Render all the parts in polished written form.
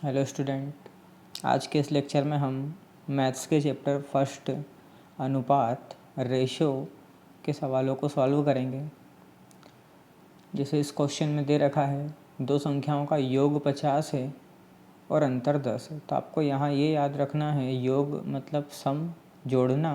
Hello student, आज के इस लेक्चर में हम मैथ्स के चैप्टर फर्स्ट अनुपात रेशो के सवालों को सॉल्व करेंगे। जैसे इस क्वेश्चन में दे रखा है, दो संख्याओं का योग 50 है और अंतर 10 है। तो आपको यहाँ ये याद रखना है, योग मतलब सम जोड़ना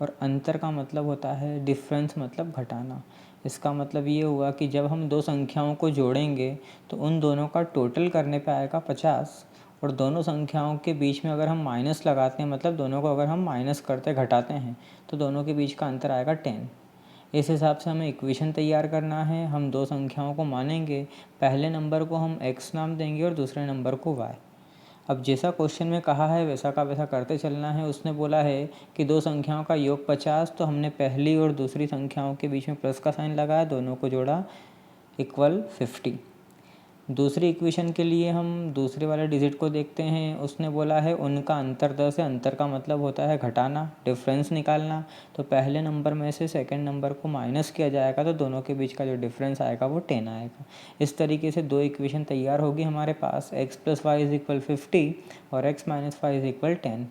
और अंतर का मतलब होता है डिफरेंस मतलब घटाना। इसका मतलब ये हुआ कि जब हम दो संख्याओं को जोड़ेंगे तो उन दोनों का टोटल करने पे आएगा 50 और दोनों संख्याओं के बीच में अगर हम माइनस लगाते हैं, मतलब दोनों को अगर हम माइनस करते घटाते हैं, तो दोनों के बीच का अंतर आएगा 10। इस हिसाब से हमें इक्वेशन तैयार करना है। हम दो संख्याओं को मानेंगे, पहले नंबर को हम x नाम देंगे और दूसरे नंबर को y। अब जैसा क्वेश्चन में कहा है वैसा का वैसा करते चलना है। उसने बोला है कि दो संख्याओं का योग 50, तो हमने पहली और दूसरी संख्याओं के बीच में प्लस का साइन लगाया, दोनों को जोड़ा इक्वल 50। दूसरी इक्वेशन के लिए हम दूसरे वाले डिजिट को देखते हैं। उसने बोला है उनका अंतर 10 है। अंतर का मतलब होता है घटाना, डिफरेंस निकालना। तो पहले नंबर में से सेकंड नंबर को माइनस किया जाएगा तो दोनों के बीच का जो डिफरेंस आएगा वो 10 आएगा। इस तरीके से दो इक्वेशन तैयार होगी हमारे पास, x + y = 50 और x - y = 10।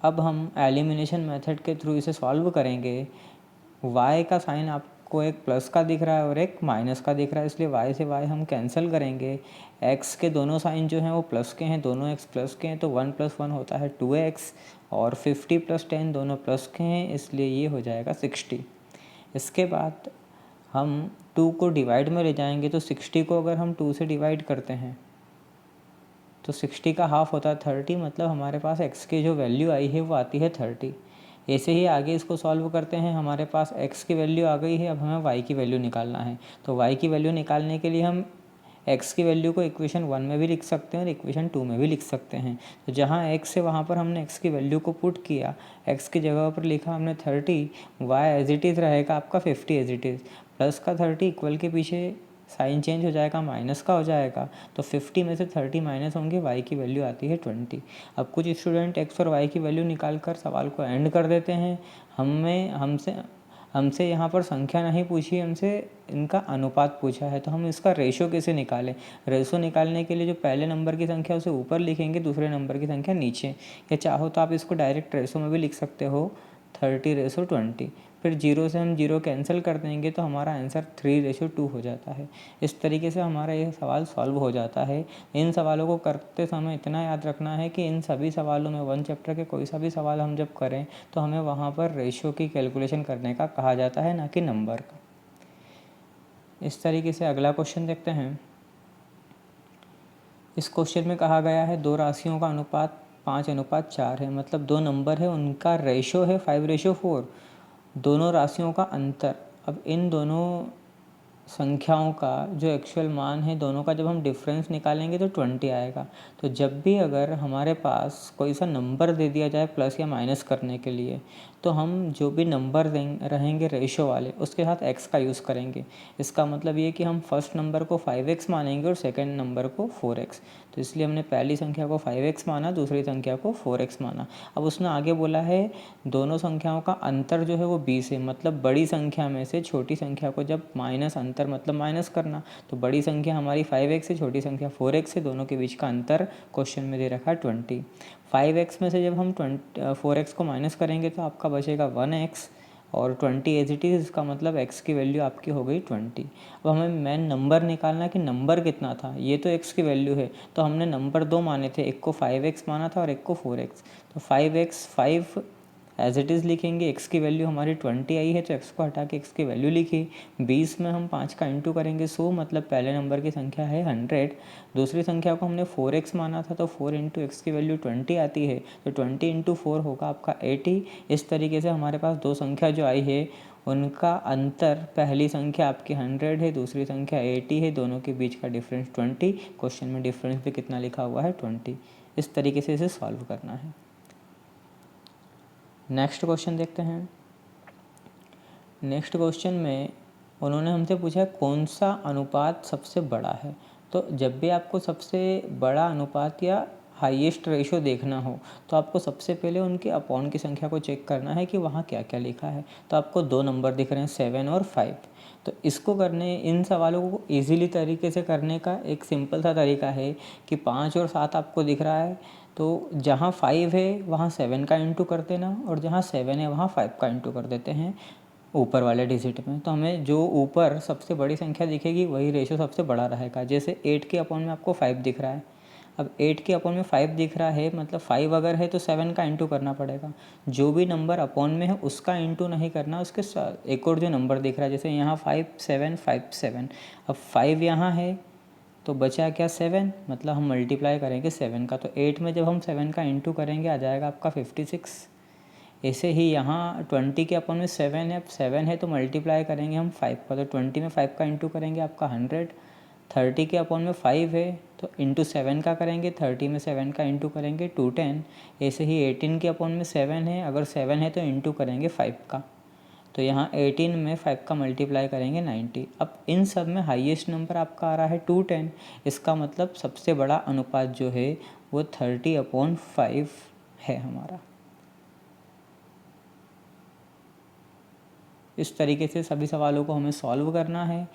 अब हम एलिमिनेशन मेथड के थ्रू इसे सॉल्व करेंगे। y का साइन आपको एक प्लस का दिख रहा है और एक माइनस का दिख रहा है, इसलिए y से y हम कैंसिल करेंगे। x के दोनों साइन जो हैं वो प्लस के हैं, दोनों x प्लस के हैं, तो 1 + 1 होता है 2x और 50 + 10 दोनों प्लस के हैं, इसलिए ये हो जाएगा 60। इसके बाद हम 2 को डिवाइड में ले जाएंगे, तो 60 को अगर हम 2 से डिवाइड करते हैं तो 60 का हाफ होता है 30, मतलब हमारे पास x की जो वैल्यू आई है वो आती है 30। ऐसे ही आगे इसको सॉल्व करते हैं। हमारे पास x की वैल्यू आ गई है, अब हमें y की वैल्यू निकालना है। तो y की वैल्यू निकालने के लिए हम x की वैल्यू को इक्वेशन 1 में भी लिख सकते हैं और इक्वेशन 2 में भी लिख सकते हैं। तो जहाँ x है वहाँ पर हमने x की वैल्यू को पुट किया, x की जगह पर लिखा हमने 30, y एज इट इज़ रहेगा आपका 50 एज इट इज़। प्लस का 30 इक्वल के पीछे साइन चेंज हो जाएगा, माइनस का हो जाएगा, तो 50 में से 30 माइनस होंगे, y की वैल्यू आती है 20। अब कुछ स्टूडेंट x और y की वैल्यू निकाल कर सवाल को एंड कर देते हैं। हमसे यहाँ पर संख्या नहीं पूछी, हमसे इनका अनुपात पूछा है, तो हम इसका रेशो कैसे निकालें। रेशो निकालने के लिए जो पहले नंबर की संख्या उसे ऊपर लिखेंगे, दूसरे नंबर की संख्या नीचे, या चाहो तो आप इसको डायरेक्ट रेशो में भी लिख सकते हो, 30:20। फिर 0 से हम 0 कैंसिल कर देंगे तो हमारा आंसर 3:2 हो जाता है। इस तरीके से हमारा ये सवाल सॉल्व हो जाता है। इन सवालों को करते समय इतना याद रखना है कि इन सभी सवालों में 1 चैप्टर के कोई सा भी सवाल हम जब करें तो हमें वहाँ पर रेशियो की कैलकुलेशन करने का कहा जाता है, ना कि नंबर का। इस तरीके से अगला क्वेश्चन देखते हैं। इस क्वेश्चन में कहा गया है दो राशियों का अनुपात 5:4 है, मतलब दो नंबर है उनका रेशो है 5:4। दोनों राशियों का अंतर, अब इन दोनों संख्याओं का जो एक्चुअल मान है दोनों का जब हम डिफरेंस निकालेंगे तो 20 आएगा। तो जब भी अगर हमारे पास कोई सा नंबर दे दिया जाए प्लस या माइनस करने के लिए, तो हम जो भी नंबर रहेंगे रेशो वाले उसके साथ x का यूज़ करेंगे। इसका मतलब ये कि हम फर्स्ट नंबर को 5x मानेंगे और सेकंड नंबर को 4x। तो इसलिए हमने पहली संख्या को 5x माना, दूसरी संख्या को 4x माना। अब उसने आगे बोला है दोनों संख्याओं का अंतर जो है वो 20 है, मतलब बड़ी संख्या में से छोटी संख्या को जब माइनस, अंतर मतलब माइनस करना, तो बड़ी संख्या हमारी 5x है, छोटी संख्या 4x है, दोनों के बीच का अंतर क्वेश्चन में दे रखा है 20। 5x में से जब हम 4x को माइनस करेंगे तो आपका बचेगा 1x और 20 एज इट इज़, इसका मतलब x की वैल्यू आपकी हो गई 20। अब हमें मेन नंबर निकालना है कि नंबर कितना था। ये तो x की वैल्यू है, तो हमने नंबर दो माने थे, एक को 5x माना था और एक को 4x। तो 5x 5 एज इट इज़ लिखेंगे, x की वैल्यू हमारी 20 आई है तो x को हटा के x की वैल्यू लिखी। 20 में हम 5 का इंटू करेंगे 100, मतलब पहले नंबर की संख्या है 100। दूसरी संख्या को हमने 4x माना था तो 4 इंटू एक्स की वैल्यू 20 आती है, तो 20 इंटू 4 होगा आपका 80। इस तरीके से हमारे पास दो संख्या जो आई है उनका अंतर, पहली संख्या आपकी 100 है, दूसरी संख्या 80 है, दोनों के बीच का डिफरेंस 20। क्वेश्चन में डिफरेंस भी कितना लिखा हुआ है 20। इस तरीके से इसे सॉल्व करना है। नेक्स्ट क्वेश्चन देखते हैं। नेक्स्ट क्वेश्चन में उन्होंने हमसे पूछा कौन सा अनुपात सबसे बड़ा है। तो जब भी आपको सबसे बड़ा अनुपात या हाईएस्ट रेशो देखना हो तो आपको सबसे पहले उनके अपॉन की संख्या को चेक करना है कि वहाँ क्या क्या लिखा है। तो आपको दो नंबर दिख रहे हैं 7 और 5। तो इसको करने, इन सवालों को ईजिली तरीके से करने का एक सिंपल सा तरीका है कि 5 और 7 आपको दिख रहा है तो जहाँ 5 है वहाँ 7 का इंटू कर देना और जहाँ 7 है वहाँ 5 का इंटू कर देते हैं ऊपर वाले डिजिट में। तो हमें जो ऊपर सबसे बड़ी संख्या दिखेगी वही रेशो सबसे बड़ा रहेगा। जैसे 8 के अपॉन में आपको 5 दिख रहा है, अब 8 के अपॉन में 5 दिख रहा है मतलब 5 अगर है तो 7 का इंटू करना पड़ेगा। जो भी नंबर अपॉन में है उसका इंटू नहीं करना, उसके साथ एक और जो नंबर दिख रहा है जैसे यहाँ 5 7 5 7, अब 5 यहाँ है तो बचा क्या 7, मतलब हम मल्टीप्लाई करेंगे 7 का। तो 8 में जब हम 7 का इंटू करेंगे आ जाएगा आपका 56। ऐसे ही यहाँ 20 के अपॉन में 7 है, अब 7 है तो मल्टीप्लाई करेंगे हम 5 का, तो 20 में 5 का इंटू करेंगे आपका 100। 30 के अपॉन में 5 है तो इंटू 7 का करेंगे, 30 में 7 का इंटू करेंगे 210। ऐसे ही 18 के अपॉन में 7 है, अगर 7 है तो इंटू करेंगे 5 का, तो यहाँ 18 में 5 का मल्टीप्लाई करेंगे 90। अब इन सब में हाईएस्ट नंबर आपका आ रहा है 210। इसका मतलब सबसे बड़ा अनुपात जो है वो 30/5 है हमारा। इस तरीके से सभी सवालों को हमें सॉल्व करना है।